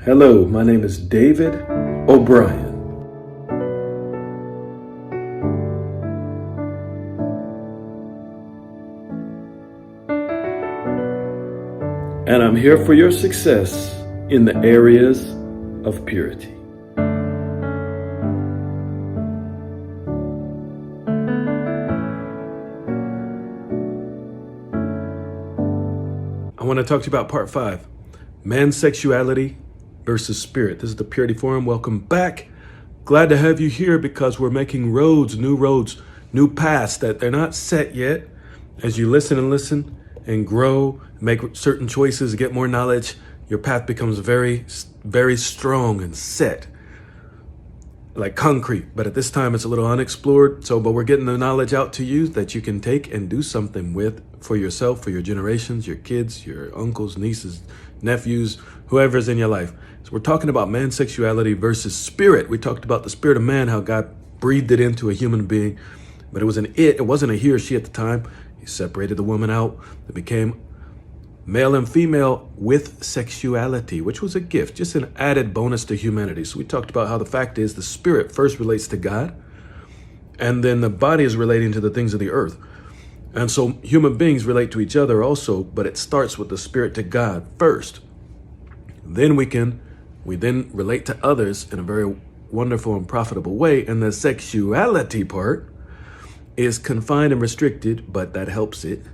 Hello, my name is David O'Brien. And I'm here for your success in the areas of purity. I want to talk to you about part 5, man's sexuality versus spirit. This is the Purity Forum. Welcome back. Glad to have you here because we're making roads, new paths that they're not set yet. As you listen and grow, make certain choices, get more knowledge, your path becomes very, very strong and set, like concrete. But at this time, it's a little unexplored. But we're getting the knowledge out to you that you can take and do something with for yourself, for your generations, your kids, your uncles, nieces, nephews, whoever's in your life. So we're talking about man's sexuality versus spirit. We talked about the spirit of man, how God breathed it into a human being, but it was it wasn't a he or she at the time. He separated the woman out. It became male and female with sexuality, which was a gift, just an added bonus to humanity. So we talked about how the fact is the spirit first relates to God, and then the body is relating to the things of the earth. And so human beings relate to each other also, but it starts with the spirit to God first. Then we then relate to others in a very wonderful and profitable way. And the sexuality part is confined and restricted, but that helps it.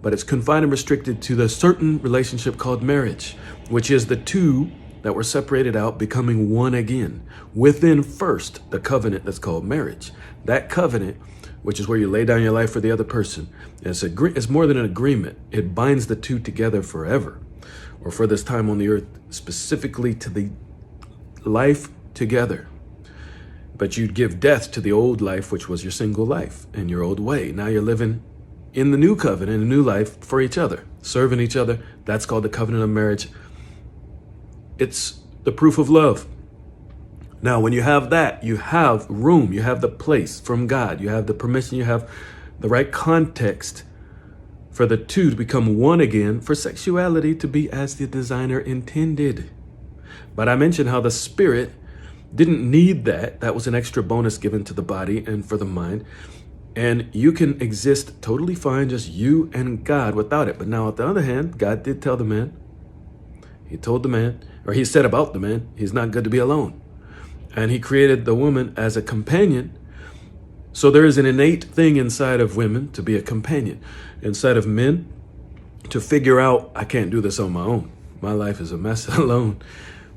But it's confined and restricted to the certain relationship called marriage, which is the two that were separated out becoming one again within first the covenant that's called marriage. That covenant, which is where you lay down your life for the other person, it's more than an agreement. It binds the two together forever, or for this time on the earth, specifically to the life together. But you'd give death to the old life, which was your single life and your old way. Now you're living in the new covenant, a new life for each other, serving each other. That's called the covenant of marriage. It's the proof of love. Now, when you have that, you have room, you have the place from God, you have the permission, you have the right context for the two to become one again, for sexuality to be as the designer intended. But I mentioned how the spirit didn't need that. That was an extra bonus given to the body and for the mind. And you can exist totally fine, just you and God without it. But now, on the other hand, God did tell the man, he told the man, or he said about the man, he's not good to be alone. And he created the woman as a companion. So there is an innate thing inside of women to be a companion, inside of men to figure out, I can't do this on my own. My life is a mess alone.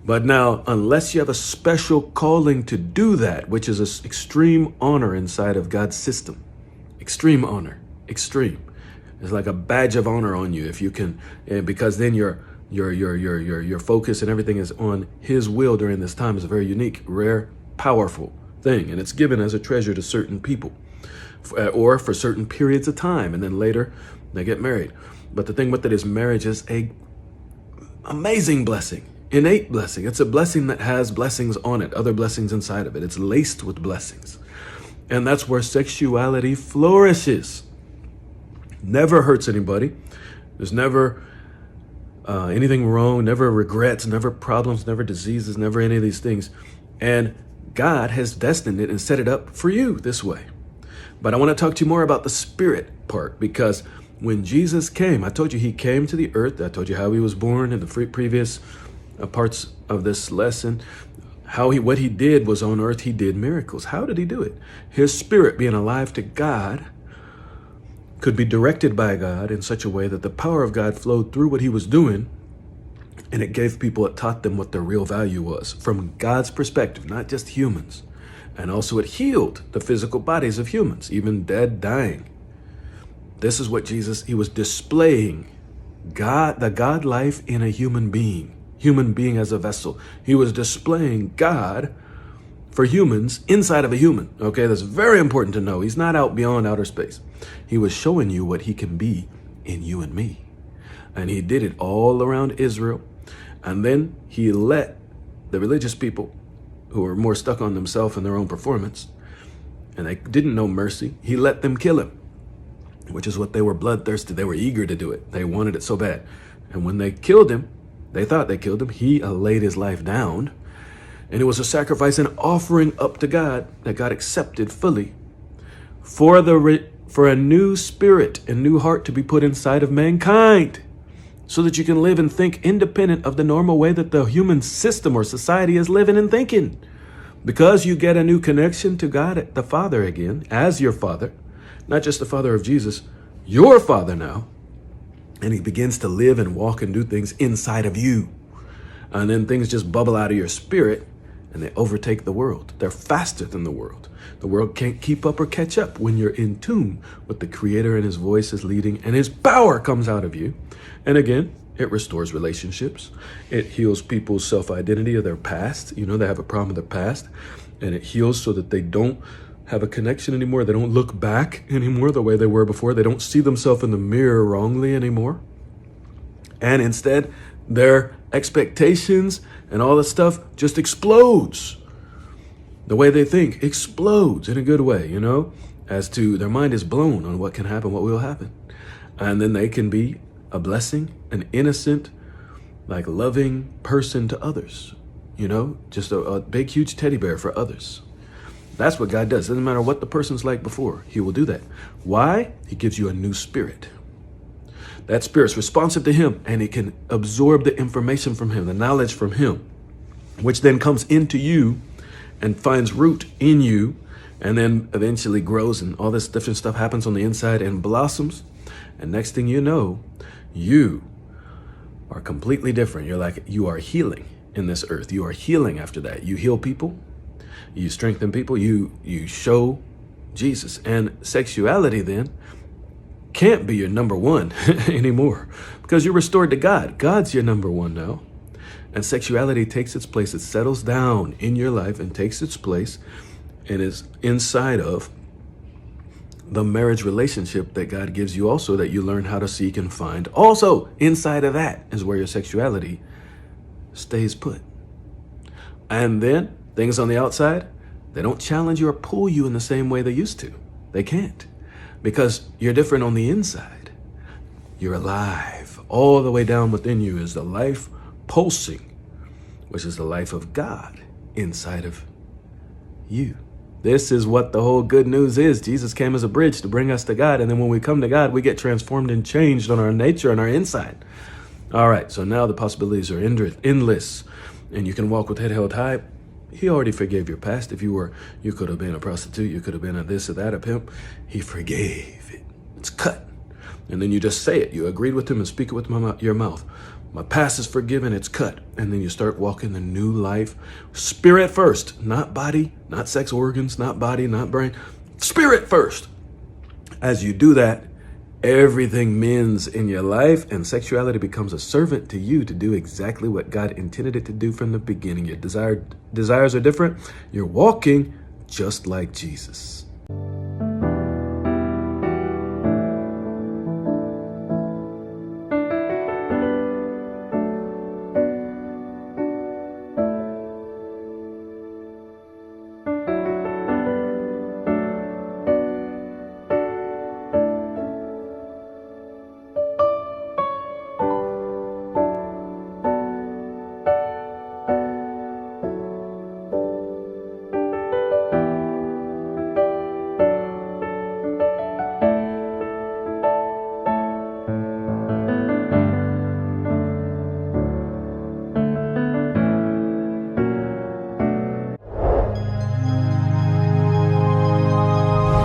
But now, unless you have a special calling to do that, which is an extreme honor inside of God's system, extreme honor, extreme. It's like a badge of honor on you if you can, because then your focus and everything is on His will during this time. Is a very unique, rare, powerful thing, and it's given as a treasure to certain people, or for certain periods of time, and then later they get married. But the thing with it is, marriage is a amazing blessing. Innate blessing. It's a blessing that has blessings on it, other blessings inside of it. It's laced with blessings. And that's where sexuality flourishes. Never hurts anybody. There's never anything wrong, never regrets, never problems, never diseases, never any of these things. And God has destined it and set it up for you this way. But I want to talk to you more about the spirit part, because when Jesus came, I told you He came to the earth. I told you how He was born in the previous parts of this lesson. What he did was on earth, He did miracles. How did He do it? His spirit, being alive to God, could be directed by God in such a way that the power of God flowed through what He was doing, and it gave people, it taught them what their real value was from God's perspective, not just humans. And also it healed the physical bodies of humans, even dead, dying. This is what Jesus, He was displaying God, the God life in a human being as a vessel. He was displaying God for humans inside of a human. Okay, that's very important to know. He's not out beyond outer space. He was showing you what He can be in you and me. And He did it all around Israel. And then He let the religious people who were more stuck on themselves and their own performance, and they didn't know mercy, He let them kill Him, which is what they were bloodthirsty. They were eager to do it. They wanted it so bad. And when they killed Him, They thought they killed him. He laid his life down. And it was a sacrifice and offering up to God that God accepted fully for a new spirit and new heart to be put inside of mankind, so that you can live and think independent of the normal way that the human system or society is living and thinking. Because you get a new connection to God, the Father again, as your Father, not just the Father of Jesus, your Father now. And he begins to live and walk and do things inside of you. And then things just bubble out of your spirit and they overtake the world. They're faster than the world. The world can't keep up or catch up when you're in tune with the Creator and his voice is leading and his power comes out of you. And again, it restores relationships. It heals people's self-identity of their past. You know, they have a problem with their past, and it heals so that they don't have a connection anymore. They don't look back anymore the way they were before. They don't see themselves in the mirror wrongly anymore. And instead, their expectations and all this stuff just explodes. The way they think explodes in a good way, you know, as to their mind is blown on what can happen, what will happen. And then they can be a blessing, an innocent, like loving person to others, you know, just a big, huge teddy bear for others. That's what God does. Doesn't matter what the person's like before, he will do that. Why? He gives you a new spirit. That spirit's responsive to him, and it can absorb the information from him, the knowledge from him, which then comes into you and finds root in you, and then eventually grows, and all this different stuff happens on the inside and blossoms. And next thing you know, you are completely different. You are healing in this earth. You are healing after that. You heal people. You strengthen people. You show Jesus. And sexuality then can't be your number one anymore, because you're restored to God. God's your number one now. And sexuality takes its place. It settles down in your life and takes its place and is inside of the marriage relationship that God gives you also, that you learn how to seek and find. Also, inside of that is where your sexuality stays put. And then things on the outside, they don't challenge you or pull you in the same way they used to. They can't, because you're different on the inside. You're alive. All the way down within you is the life pulsing, which is the life of God inside of you. This is what the whole good news is. Jesus came as a bridge to bring us to God. And then when we come to God, we get transformed and changed on our nature and our inside. All right, so now the possibilities are endless, and you can walk with head held high. He already forgave your past. If you could have been a prostitute, you could have been a this or that, a pimp. He forgave it. It's cut. And then you just say it. You agreed with him and speak it with your mouth. My past is forgiven, it's cut. And then you start walking the new life. Spirit first, not body, not sex organs, not body, not brain. Spirit first. As you do that, everything mends in your life, and sexuality becomes a servant to you to do exactly what God intended it to do from the beginning. Your desires are different. You're walking just like Jesus.